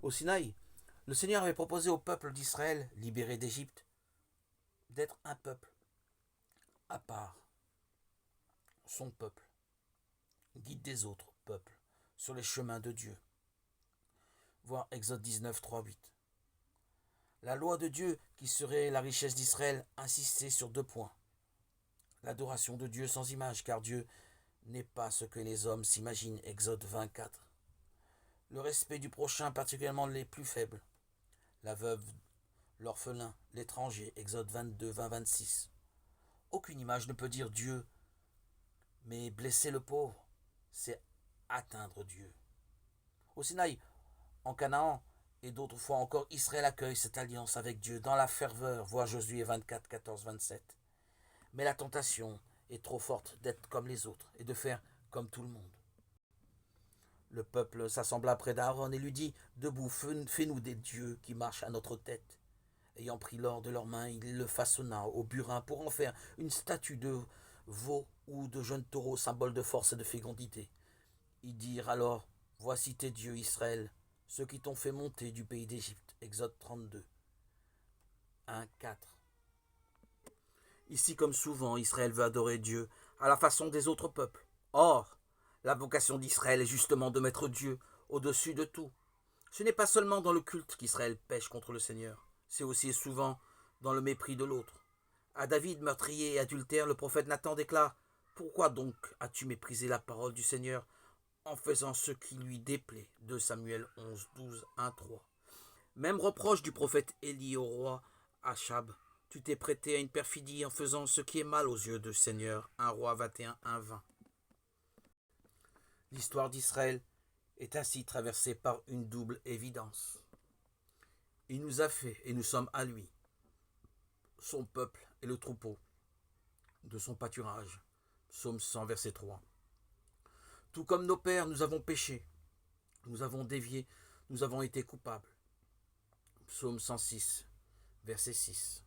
Au Sinaï, le Seigneur avait proposé au peuple d'Israël, libéré d'Égypte, d'être un peuple à part, son peuple, guide des autres peuples sur les chemins de Dieu. Voir Exode 19, 3, 8. La loi de Dieu, qui serait la richesse d'Israël, insistait sur 2 points. L'adoration de Dieu sans image, car Dieu n'est pas ce que les hommes s'imaginent. Exode 24. Le respect du prochain, particulièrement les plus faibles. La veuve, l'orphelin, l'étranger. Exode 22, 20, 26. Aucune image ne peut dire Dieu, mais blesser le pauvre, c'est atteindre Dieu. Au Sinaï, en Canaan, et d'autres fois encore, Israël accueille cette alliance avec Dieu dans la ferveur, voir Josué 24, 14, 27. Mais la tentation est trop forte d'être comme les autres et de faire comme tout le monde. Le peuple s'assembla près d'Aaron et lui dit, debout, fais-nous des dieux qui marchent à notre tête. Ayant pris l'or de leurs mains, il le façonna au burin pour en faire une statue de veau ou de jeune taureau, symbole de force et de fécondité. Ils dirent alors, voici tes dieux, Israël, ceux qui t'ont fait monter du pays d'Égypte. Exode 32, 1, 4. Ici, comme souvent, Israël veut adorer Dieu à la façon des autres peuples. Or, la vocation d'Israël est justement de mettre Dieu au-dessus de tout. Ce n'est pas seulement dans le culte qu'Israël pêche contre le Seigneur, c'est aussi et souvent dans le mépris de l'autre. À David, meurtrier et adultère, le prophète Nathan déclare, pourquoi donc as-tu méprisé la parole du Seigneur en faisant ce qui lui déplaît. 2 Samuel 11, 12, 1, 3. Même reproche du prophète Élie au roi Achab. Tu t'es prêté à une perfidie en faisant ce qui est mal aux yeux du Seigneur. 1 roi 21, 1, 20. L'histoire d'Israël est ainsi traversée par une double évidence. Il nous a fait et nous sommes à lui, son peuple et le troupeau de son pâturage. Psaume 100, verset 3. Tout comme nos pères, nous avons péché, nous avons dévié, nous avons été coupables. Psaume 106, verset 6.